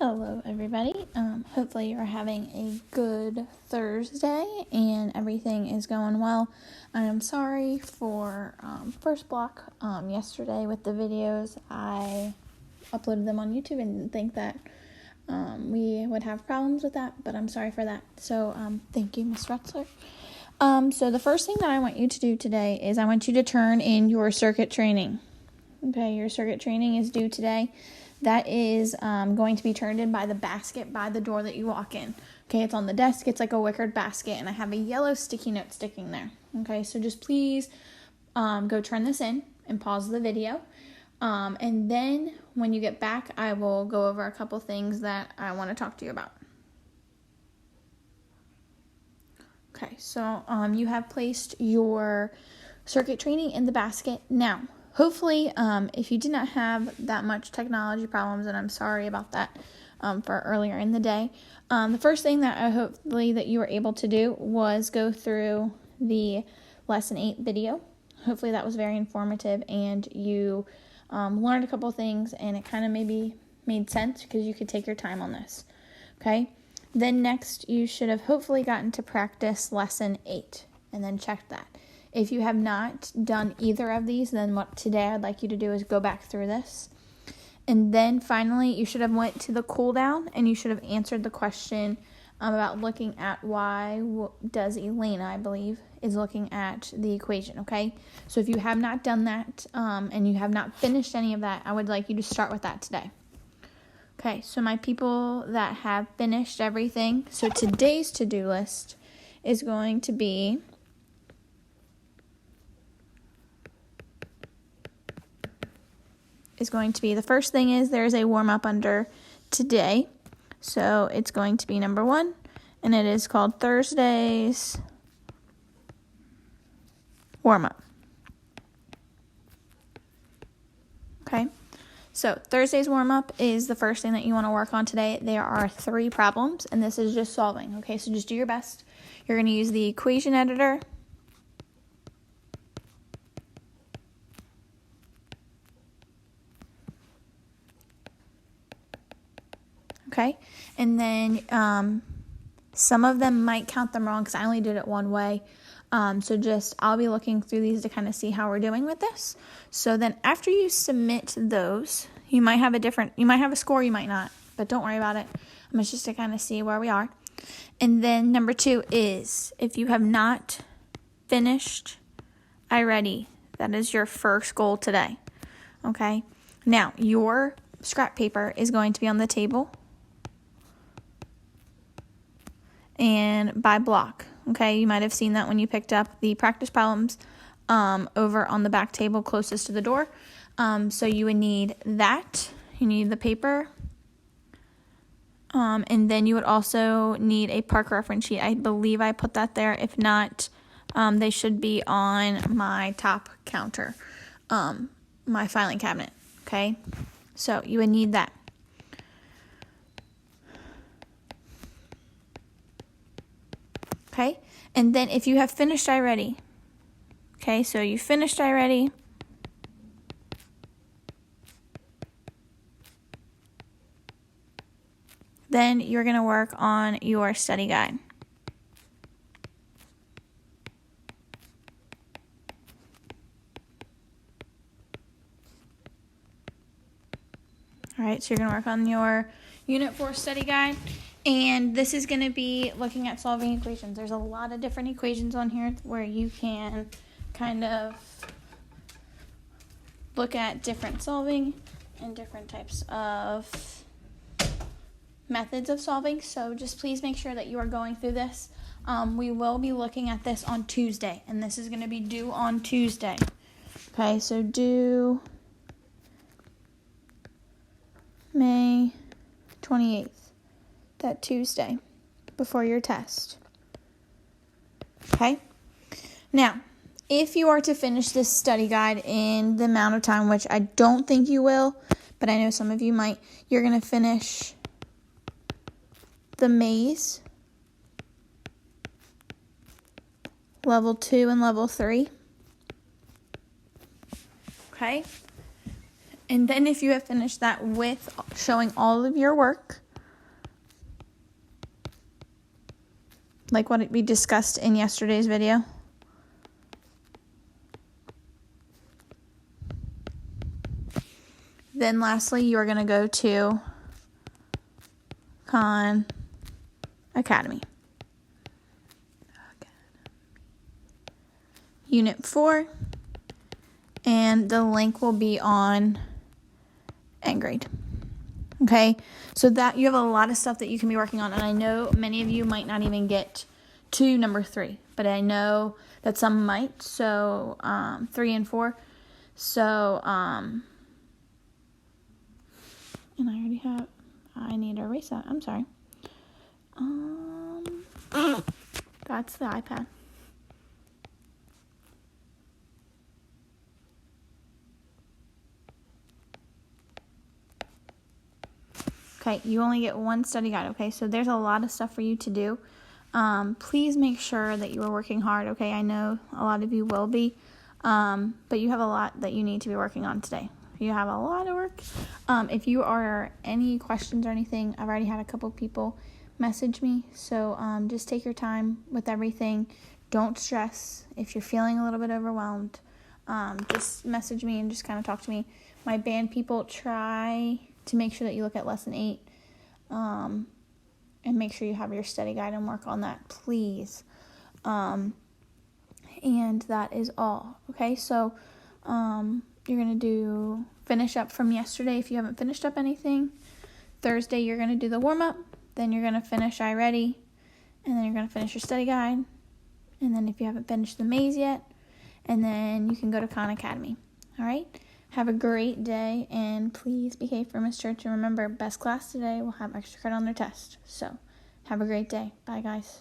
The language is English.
Hello everybody, hopefully you're having a good Thursday and everything is going well. I am sorry for first block yesterday with the videos. I uploaded them on YouTube and didn't think that we would have problems with that, but I'm sorry for that. So thank you, Ms. Retzler. So the first thing that I want you to do today is I want you to turn in your circuit training. Okay, your circuit training is due today. That is going to be turned in by the basket by the door that you walk in. Okay, it's on the desk. It's like a wickered basket, and I have a yellow sticky note sticking there. Okay, so just please go turn this in and pause the video. And then when you get back, I will go over a couple things that I want to talk to you about. Okay, so you have placed your circuit training in the basket. Now, hopefully, if you did not have that much technology problems, and I'm sorry about that for earlier in the day, the first thing that I hopefully that you were able to do was go through the Lesson 8 video. Hopefully that was very informative, and you learned a couple things, and it kind of maybe made sense because you could take your time on this. Okay? Then next, you should have hopefully gotten to practice Lesson 8, and then check that. If you have not done either of these, then what today I'd like you to do is go back through this. And then finally, you should have went to the cool down, and you should have answered the question about looking at why does Elena, I believe, is looking at the equation, okay? So if you have not done that and you have not finished any of that, I would like you to start with that today. Okay, so my people that have finished everything, so today's to-do list is going to be the first thing is there's a warm-up under today. So it's going to be number 1, and it is called Thursday's warm-up. Okay, so Thursday's warm-up is the first thing that you want to work on today. There are 3 problems, and this is just solving. Okay, so just do your best. You're going to use the equation editor. Okay, and then some of them might count them wrong because I only did it one way. So I'll be looking through these to kind of see how we're doing with this. So then after you submit those, you might have a score, you might not, but don't worry about it. Just to kind of see where we are. And then number 2 is if you have not finished iReady, that is your first goal today. Okay, now your scrap paper is going to be on the table and by block. Okay, you might have seen that when you picked up the practice problems over on the back table closest to the door. So you would need that. You need the paper. And then you would also need a Park reference sheet. I believe I put that there. If not, they should be on my top counter, my filing cabinet. Okay, so you would need that. Okay, and then if you have finished iReady, okay, so you finished iReady, then you're going to work on your study guide. All right, so you're going to work on your Unit 4 study guide. And this is going to be looking at solving equations. There's a lot of different equations on here where you can kind of look at different solving and different types of methods of solving. So just please make sure that you are going through this. We will be looking at this on Tuesday, and this is going to be due on Tuesday. Okay, so due May 28th. That Tuesday before your test. Okay? Now, if you are to finish this study guide in the amount of time, which I don't think you will, but I know some of you might, you're going to finish the maze, level 2 and level 3. Okay? And then if you have finished that with showing all of your work, like what we discussed in yesterday's video. Then lastly, you are going to go to Khan Academy. Unit 4, and the link will be on Ngrade. Okay, so that you have a lot of stuff that you can be working on, and I know many of you might not even get to number 3, but I know that some might, so 3 and 4. So, and I need to erase that. I'm sorry. That's the iPad. Okay, you only get one study guide, okay? So there's a lot of stuff for you to do. Please make sure that you are working hard, okay? I know a lot of you will be, but you have a lot that you need to be working on today. You have a lot of work. If you are any questions or anything, I've already had a couple people message me, so just take your time with everything. Don't stress. If you're feeling a little bit overwhelmed, just message me and just kind of talk to me. My band people, try to make sure that you look at lesson 8 and make sure you have your study guide and work on that, please. And that is all. Okay, so you're going to finish up from yesterday if you haven't finished up anything. Thursday you're going to do the warm-up, then you're going to finish iReady, and then you're going to finish your study guide, and then if you haven't finished the maze yet, and then you can go to Khan Academy. All right? Have a great day, and please behave for Miss Church. And remember, best class today will have extra credit on their test. So, have a great day. Bye, guys.